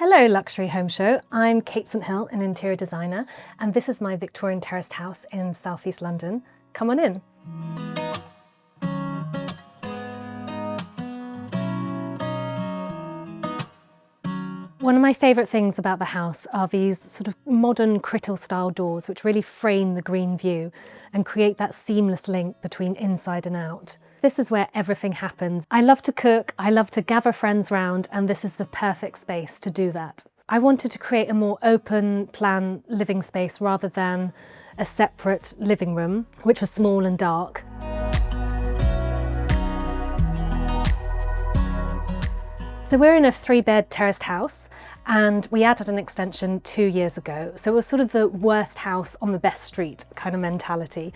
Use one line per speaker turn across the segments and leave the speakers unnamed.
Hello Luxury Home Show, I'm Cate St Hill, an interior designer, and this is my Victorian terraced house in southeast London. Come on in. One of my favourite things about the house are these sort of modern Crittall style doors which really frame the green view and create that seamless link between inside and out. This is where everything happens. I love to cook, I love to gather friends round, and this is the perfect space to do that. I wanted to create a more open plan living space rather than a separate living room, which was small and dark. So we're in a 3-bed terraced house, and we added an extension 2 years ago. So it was sort of the worst house on the best street kind of mentality.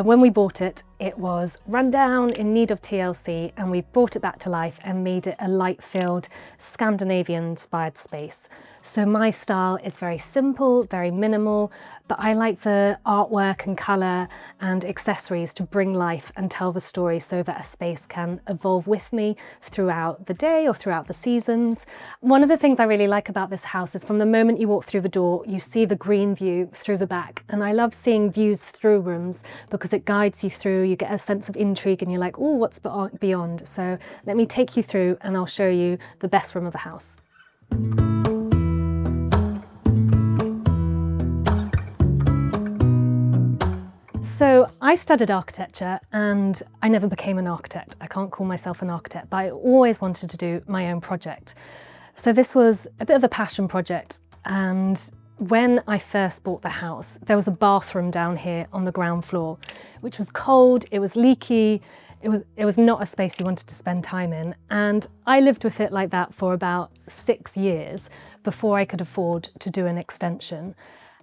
When we bought it, it was run down, in need of TLC, and we brought it back to life and made it a light-filled, Scandinavian-inspired space. So my style is very simple, very minimal, but I like the artwork and colour and accessories to bring life and tell the story so that a space can evolve with me throughout the day or throughout the seasons. One of the things I really like about this house is from the moment you walk through the door, you see the green view through the back. And I love seeing views through rooms because it guides you through, you get a sense of intrigue and you're like, oh, what's beyond? So let me take you through and I'll show you the best room of the house. So I studied architecture and I never became an architect. I can't call myself an architect, but I always wanted to do my own project. So this was a bit of a passion project, and when I first bought the house, there was a bathroom down here on the ground floor, which was cold, it was leaky, it was not a space you wanted to spend time in. And I lived with it like that for about 6 years before I could afford to do an extension.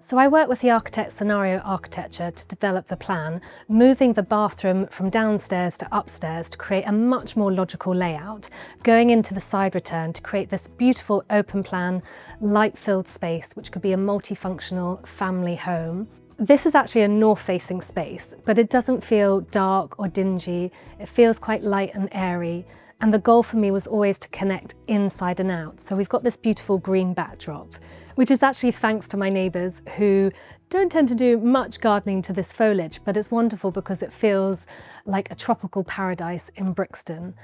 So I worked with the architect Scenario Architecture to develop the plan, moving the bathroom from downstairs to upstairs to create a much more logical layout, going into the side return to create this beautiful open plan, light-filled space which could be a multifunctional family home. This is actually a north-facing space, but it doesn't feel dark or dingy. It feels quite light and airy. And the goal for me was always to connect inside and out. So we've got this beautiful green backdrop, which is actually thanks to my neighbours who don't tend to do much gardening to this foliage, but it's wonderful because it feels like a tropical paradise in Brixton.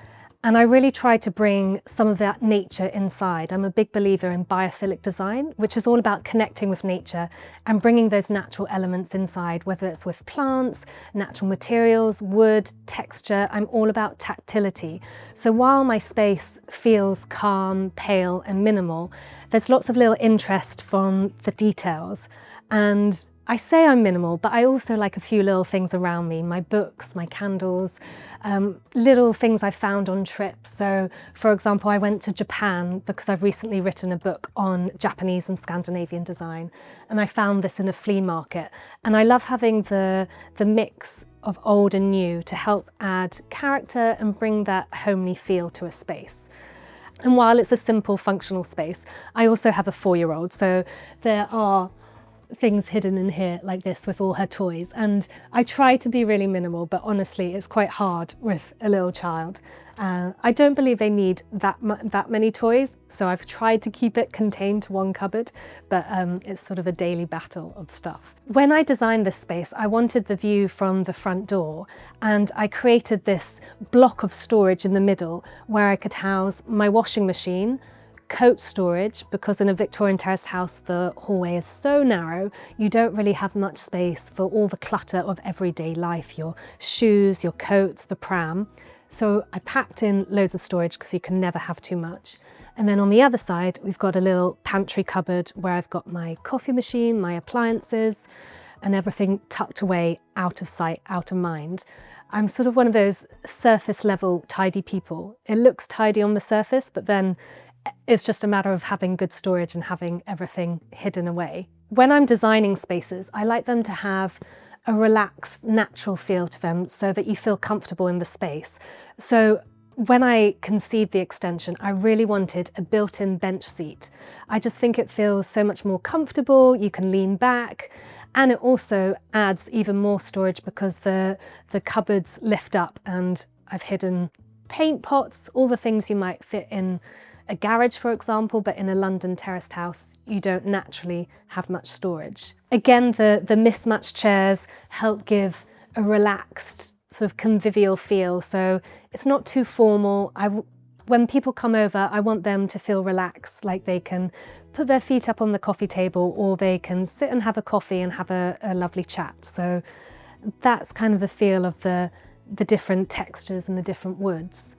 And I really tried to bring some of that nature inside. I'm a big believer in biophilic design, which is all about connecting with nature and bringing those natural elements inside, whether it's with plants, natural materials, wood, texture. I'm all about tactility. So while my space feels calm, pale and minimal, there's lots of little interest from the details. And I say I'm minimal, but I also like a few little things around me, my books, my candles, little things I found on trips. So for example, I went to Japan because I've recently written a book on Japanese and Scandinavian design, and I found this in a flea market. And I love having the mix of old and new to help add character and bring that homely feel to a space. And while it's a simple functional space, I also have a 4-year-old, so there are things hidden in here like this with all her toys, and I try to be really minimal, but honestly it's quite hard with a little child. I don't believe they need that many toys, so I've tried to keep it contained to one cupboard, but it's sort of a daily battle of stuff. When I designed this space, I wanted the view from the front door, and I created this block of storage in the middle where I could house my washing machine, coat storage, because in a Victorian terraced house the hallway is so narrow you don't really have much space for all the clutter of everyday life, your shoes, your coats, the pram. So I packed in loads of storage because you can never have too much. And then on the other side we've got a little pantry cupboard where I've got my coffee machine, my appliances and everything tucked away, out of sight, out of mind. I'm sort of one of those surface level tidy people. It looks tidy on the surface, but then it's just a matter of having good storage and having everything hidden away. When I'm designing spaces, I like them to have a relaxed, natural feel to them so that you feel comfortable in the space. So when I conceived the extension, I really wanted a built-in bench seat. I just think it feels so much more comfortable, you can lean back, and it also adds even more storage because the cupboards lift up and I've hidden paint pots, all the things you might fit in a garage, for example, but in a London terraced house, you don't naturally have much storage. Again, the mismatched chairs help give a relaxed, sort of convivial feel. So it's not too formal. When people come over, I want them to feel relaxed, like they can put their feet up on the coffee table, or they can sit and have a coffee and have a lovely chat. So that's kind of the feel of the different textures and the different woods,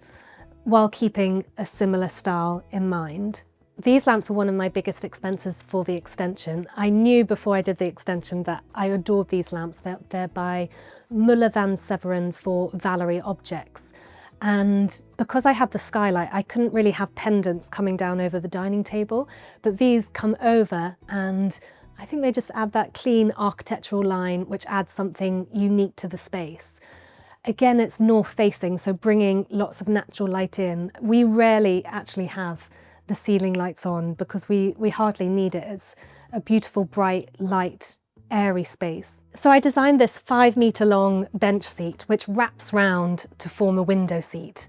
while keeping a similar style in mind. These lamps were one of my biggest expenses for the extension. I knew before I did the extension that I adored these lamps. They're by Muller van Severen for Valerie Objects. And because I had the skylight, I couldn't really have pendants coming down over the dining table, but these come over, and I think they just add that clean architectural line which adds something unique to the space. Again, it's north facing, so bringing lots of natural light in. We rarely actually have the ceiling lights on because we hardly need it. It's a beautiful, bright, light, airy space. So I designed this 5-metre long bench seat which wraps round to form a window seat.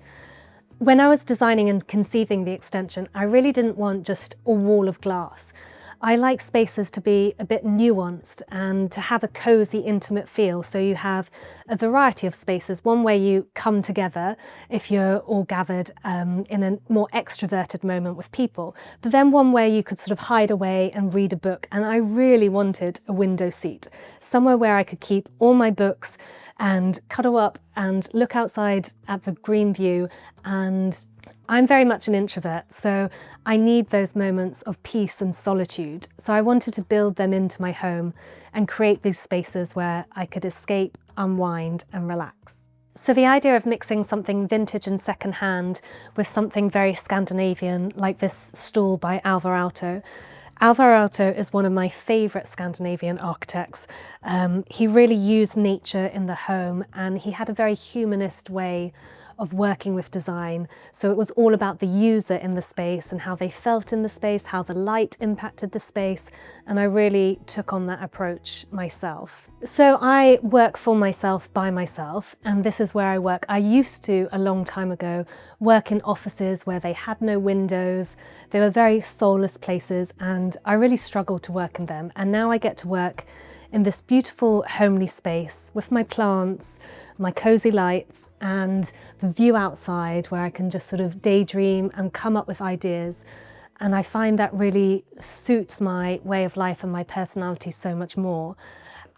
When I was designing and conceiving the extension, I really didn't want just a wall of glass. I like spaces to be a bit nuanced and to have a cosy, intimate feel. So you have a variety of spaces, one where you come together if you're all gathered in a more extroverted moment with people, but then one where you could sort of hide away and read a book. And I really wanted a window seat, somewhere where I could keep all my books and cuddle up and look outside at the green view. And I'm very much an introvert, so I need those moments of peace and solitude. So I wanted to build them into my home and create these spaces where I could escape, unwind and relax. So the idea of mixing something vintage and secondhand with something very Scandinavian, like this stool by Alvar Aalto. Alvar Aalto is one of my favourite Scandinavian architects. He really used nature in the home, and he had a very humanist way of working with design. So it was all about the user in the space and how they felt in the space, how the light impacted the space, and I really took on that approach myself. So I work for myself by myself, and this is where I work. I used to, a long time ago, work in offices where they had no windows. They were very soulless places, and I really struggled to work in them. And now I get to work in this beautiful homely space with my plants, my cosy lights, and the view outside where I can just sort of daydream and come up with ideas. And I find that really suits my way of life and my personality so much more.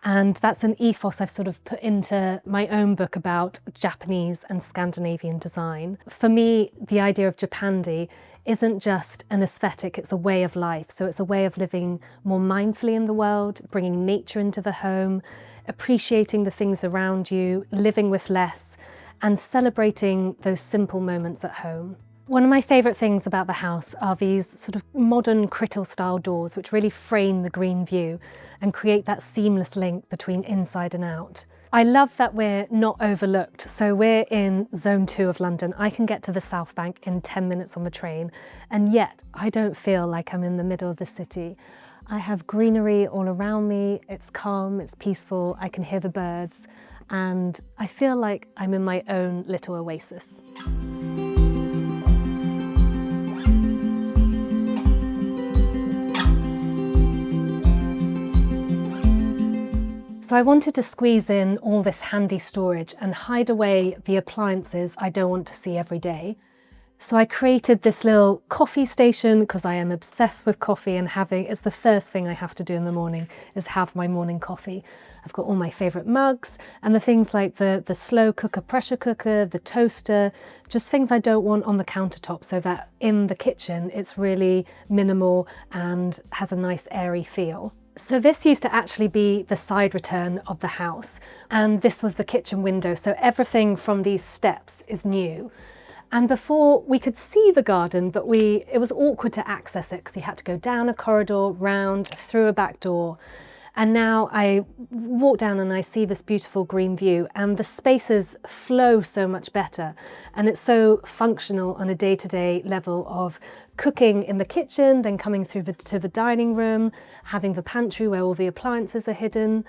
And that's an ethos I've sort of put into my own book about Japanese and Scandinavian design. For me, the idea of Japandi isn't just an aesthetic, it's a way of life. So it's a way of living more mindfully in the world, bringing nature into the home, appreciating the things around you, living with less, and celebrating those simple moments at home. One of my favourite things about the house are these sort of modern Crittall style doors which really frame the green view and create that seamless link between inside and out. I love that we're not overlooked, so we're in Zone 2 of London. I can get to the South Bank in 10 minutes on the train, and yet I don't feel like I'm in the middle of the city. I have greenery all around me, it's calm, it's peaceful, I can hear the birds, and I feel like I'm in my own little oasis. So I wanted to squeeze in all this handy storage and hide away the appliances I don't want to see every day. So I created this little coffee station because I am obsessed with coffee, and it's the first thing I have to do in the morning is have my morning coffee. I've got all my favourite mugs and the things like the slow cooker, pressure cooker, the toaster, just things I don't want on the countertop, so that in the kitchen it's really minimal and has a nice airy feel. So this used to actually be the side return of the house, and this was the kitchen window, so everything from these steps is new. And before we could see the garden, but it was awkward to access it because you had to go down a corridor, round, through a back door. And now I walk down and I see this beautiful green view, and the spaces flow so much better. And it's so functional on a day-to-day level of cooking in the kitchen, then coming through to the dining room, having the pantry where all the appliances are hidden.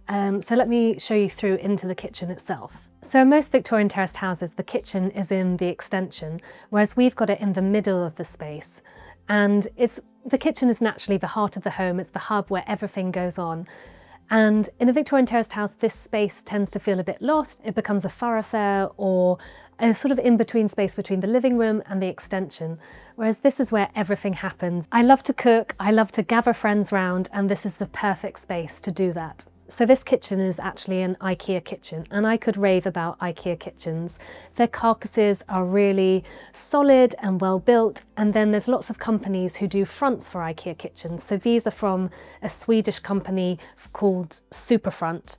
So let me show you through into the kitchen itself. So in most Victorian terraced houses, the kitchen is in the extension, whereas we've got it in the middle of the space. And the kitchen is naturally the heart of the home, it's the hub where everything goes on. And in a Victorian terraced house, this space tends to feel a bit lost. It becomes a thoroughfare or a sort of in-between space between the living room and the extension, whereas this is where everything happens. I love to cook, I love to gather friends round, and this is the perfect space to do that. So this kitchen is actually an IKEA kitchen, and I could rave about IKEA kitchens. Their carcasses are really solid and well built, and then there's lots of companies who do fronts for IKEA kitchens. So these are from a Swedish company called Superfront,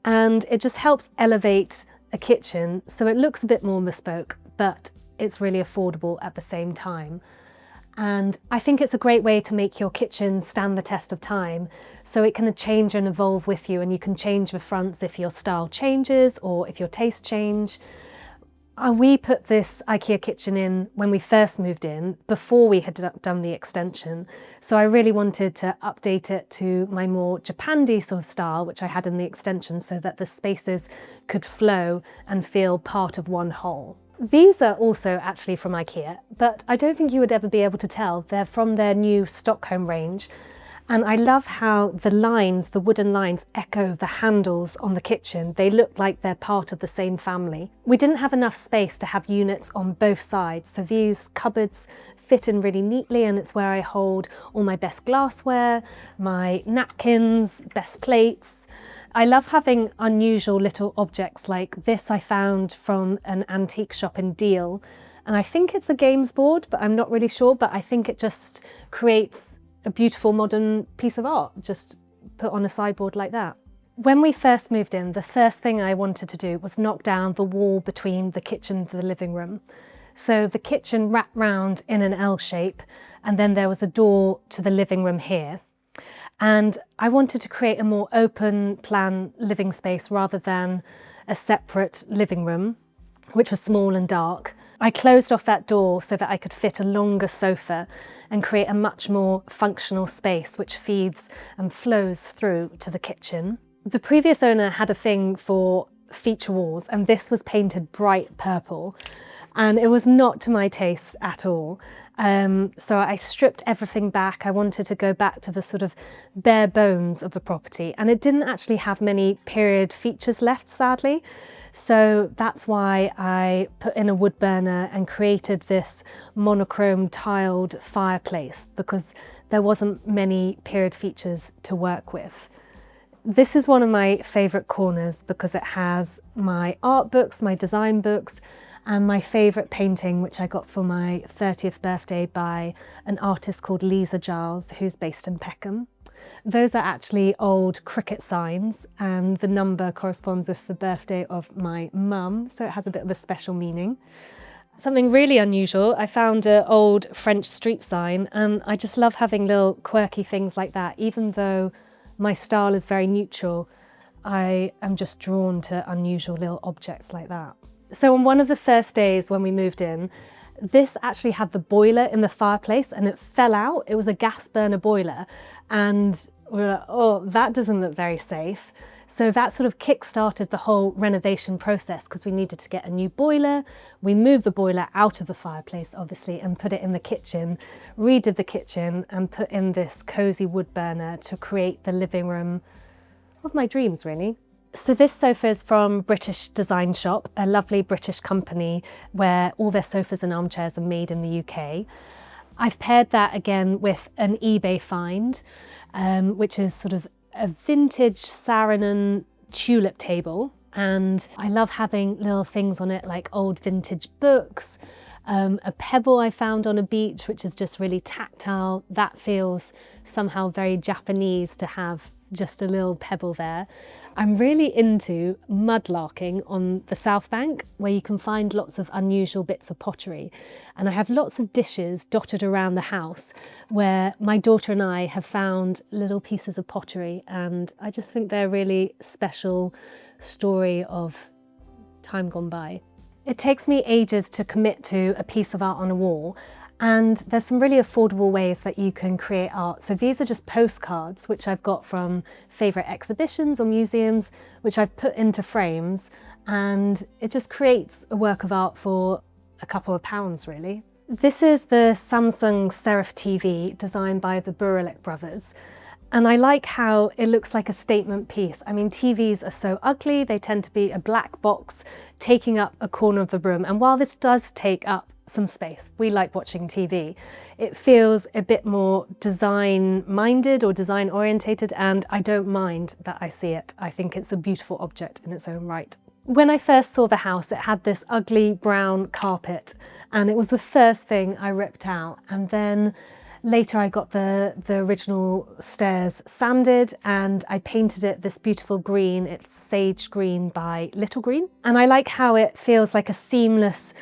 and it just helps elevate a kitchen so it looks a bit more bespoke, but it's really affordable at the same time. And I think it's a great way to make your kitchen stand the test of time, so it can change and evolve with you, and you can change the fronts if your style changes or if your tastes change. We put this IKEA kitchen in when we first moved in, before we had done the extension, so I really wanted to update it to my more Japandi sort of style, which I had in the extension, so that the spaces could flow and feel part of one whole. These are also actually from IKEA, but I don't think you would ever be able to tell. They're from their new Stockholm range. And I love how the lines, the wooden lines, echo the handles on the kitchen. They look like they're part of the same family. We didn't have enough space to have units on both sides, so these cupboards fit in really neatly, and it's where I hold all my best glassware, my napkins, best plates. I love having unusual little objects like this I found from an antique shop in Deal. And I think it's a games board, but I'm not really sure, but I think it just creates a beautiful modern piece of art, just put on a sideboard like that. When we first moved in, the first thing I wanted to do was knock down the wall between the kitchen and the living room. So the kitchen wrapped round in an L shape, and then there was a door to the living room here. And I wanted to create a more open plan living space rather than a separate living room, which was small and dark. I closed off that door so that I could fit a longer sofa and create a much more functional space which feeds and flows through to the kitchen. The previous owner had a thing for feature walls, and this was painted bright purple, and it was not to my taste at all. So I stripped everything back. I wanted to go back to the sort of bare bones of the property, and it didn't actually have many period features left, sadly. So that's why I put in a wood burner and created this monochrome tiled fireplace, because there wasn't many period features to work with. This is one of my favourite corners because it has my art books, my design books, and my favourite painting, which I got for my 30th birthday by an artist called Lisa Giles, who's based in Peckham. Those are actually old cricket signs, and the number corresponds with the birthday of my mum, so it has a bit of a special meaning. Something really unusual, I found an old French street sign, and I just love having little quirky things like that. Even though my style is very neutral, I am just drawn to unusual little objects like that. So on one of the first days when we moved in, this actually had the boiler in the fireplace and it fell out. It was a gas burner boiler, and we were like, oh, that doesn't look very safe. So that sort of kick-started the whole renovation process, because we needed to get a new boiler. We moved the boiler out of the fireplace, obviously, and put it in the kitchen, redid the kitchen and put in this cosy wood burner to create the living room of my dreams, really. So this sofa is from British Design Shop, a lovely British company where all their sofas and armchairs are made in the UK. I've paired that again with an eBay find, which is sort of a vintage Saarinen tulip table. And I love having little things on it like old vintage books, a pebble I found on a beach, which is just really tactile. That feels somehow very Japanese to have just a little pebble there. I'm really into mudlarking on the South Bank, where you can find lots of unusual bits of pottery. And I have lots of dishes dotted around the house where my daughter and I have found little pieces of pottery, and I just think they're a really special story of time gone by. It takes me ages to commit to a piece of art on a wall, and there's some really affordable ways that you can create art. So these are just postcards, which I've got from favourite exhibitions or museums, which I've put into frames. and it just creates a work of art for a couple of pounds really. This is the Samsung Serif TV designed by the Buralek brothers. And I like how it looks like a statement piece. I mean, TVs are so ugly, they tend to be a black box taking up a corner of the room. And while this does take up some space, we like watching TV, it feels a bit more design-minded or design-orientated, and I don't mind that I see it. I think it's a beautiful object in its own right. When I first saw the house, it had this ugly brown carpet, and it was the first thing I ripped out. And then later I got the original stairs sanded and I painted it this beautiful green. It's sage green by Little Green. And I like how it feels like a seamless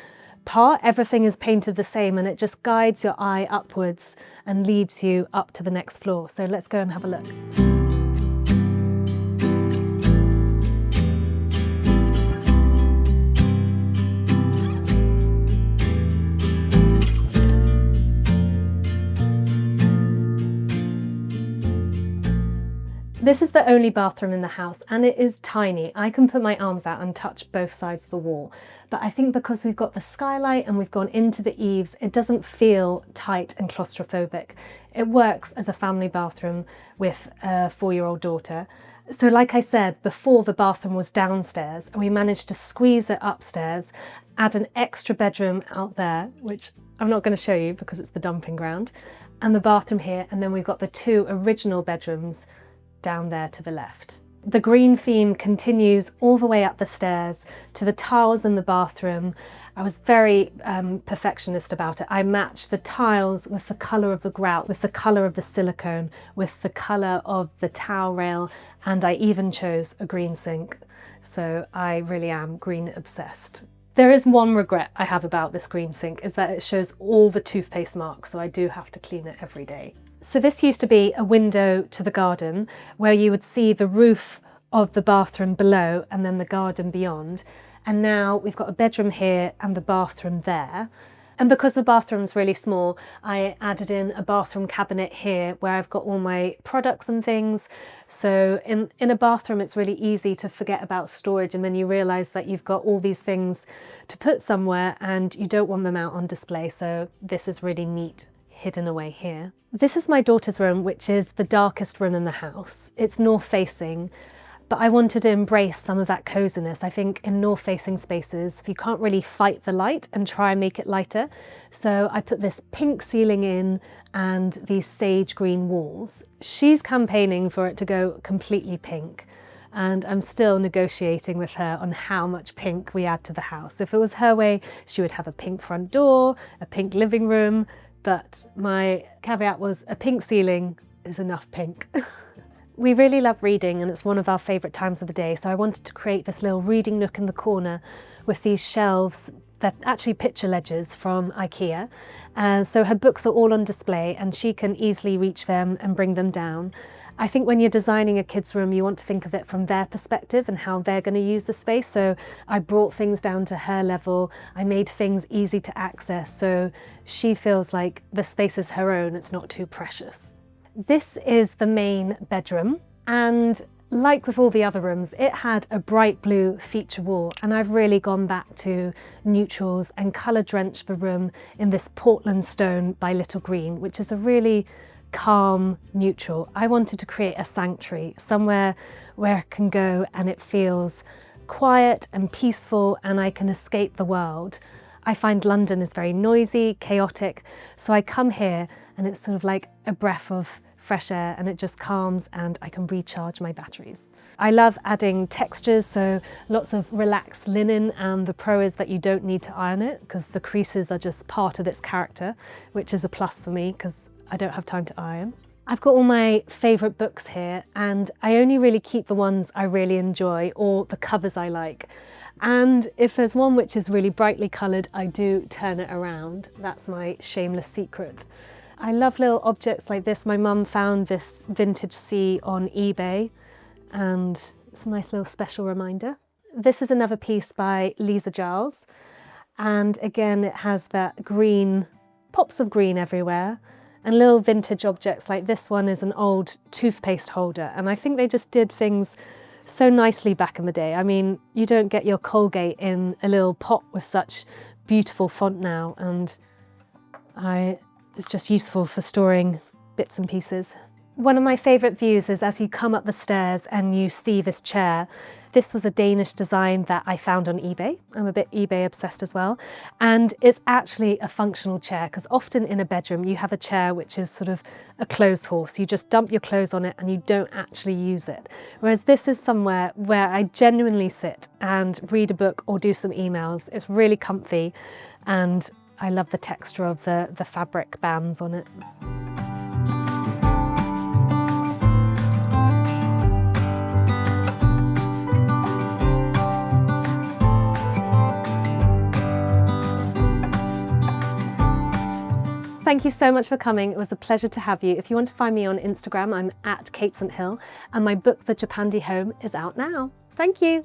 part. Everything is painted the same and it just guides your eye upwards and leads you up to the next floor. So let's go and have a look. This is the only bathroom in the house and it is tiny. I can put my arms out and touch both sides of the wall. But I think because we've got the skylight and we've gone into the eaves, it doesn't feel tight and claustrophobic. It works as a family bathroom with a 4-year-old daughter. So like I said, before the bathroom was downstairs and we managed to squeeze it upstairs, add an extra bedroom out there, which I'm not going to show you because it's the dumping ground, and the bathroom here, and then we've got the 2 original bedrooms down there to the left. The green theme continues all the way up the stairs to the tiles in the bathroom. I was very perfectionist about it. I matched the tiles with the colour of the grout, with the colour of the silicone, with the colour of the towel rail, and I even chose a green sink. So I really am green obsessed. There is one regret I have about this green sink, is that it shows all the toothpaste marks, so I do have to clean it every day. So this used to be a window to the garden where you would see the roof of the bathroom below and then the garden beyond. And now we've got a bedroom here and the bathroom there. And because the bathroom's really small, I added in a bathroom cabinet here where I've got all my products and things. So in a bathroom, it's really easy to forget about storage, and then you realise that you've got all these things to put somewhere and you don't want them out on display. So this is really neat, hidden away here. This is my daughter's room, which is the darkest room in the house. It's north facing, but I wanted to embrace some of that coziness. I think in north facing spaces, you can't really fight the light and try and make it lighter. So I put this pink ceiling in and these sage green walls. She's campaigning for it to go completely pink, and I'm still negotiating with her on how much pink we add to the house. If it was her way, she would have a pink front door, a pink living room, but my caveat was a pink ceiling is enough pink. We really love reading and it's one of our favourite times of the day, so I wanted to create this little reading nook in the corner with these shelves. They're actually picture ledgers from IKEA. So her books are all on display and she can easily reach them and bring them down. I think when you're designing a kid's room, you want to think of it from their perspective and how they're going to use the space. So I brought things down to her level. I made things easy to access so she feels like the space is her own, it's not too precious. This is the main bedroom, and like with all the other rooms, it had a bright blue feature wall, and I've really gone back to neutrals and colour drenched the room in this Portland stone by Little Green, which is a really calm neutral. I wanted to create a sanctuary, somewhere where I can go and it feels quiet and peaceful and I can escape the world. I find London is very noisy, chaotic, so I come here and it's sort of like a breath of fresh air and it just calms and I can recharge my batteries. I love adding textures, so lots of relaxed linen, and the pro is that you don't need to iron it because the creases are just part of its character, which is a plus for me because I don't have time to iron. I've got all my favourite books here and I only really keep the ones I really enjoy or the covers I like. And if there's one which is really brightly coloured, I do turn it around. That's my shameless secret. I love little objects like this. My mum found this vintage sea on eBay and it's a nice little special reminder. This is another piece by Lisa Giles, and again it has that green, pops of green everywhere. And little vintage objects like this one is an old toothpaste holder, and I think they just did things so nicely back in the day. I mean, you don't get your Colgate in a little pot with such beautiful font now, and it's just useful for storing bits and pieces. One of my favourite views is as you come up the stairs and you see this chair. This was a Danish design that I found on eBay. I'm a bit eBay obsessed as well. And it's actually a functional chair, because often in a bedroom you have a chair which is sort of a clothes horse. You just dump your clothes on it and you don't actually use it. Whereas this is somewhere where I genuinely sit and read a book or do some emails. It's really comfy, and I love the texture of the fabric bands on it. Thank you so much for coming. It was a pleasure to have you. If you want to find me on Instagram, I'm at Cate St Hill, and my book, The Japandi Home, is out now. Thank you.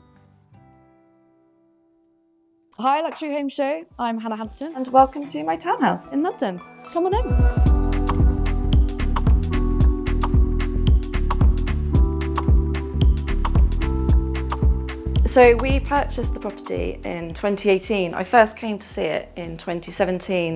Hi Luxury Home Show, I'm Hannah Hampton and welcome to my townhouse in London. Come on in. So we purchased the property in 2018. I first came to see it in 2017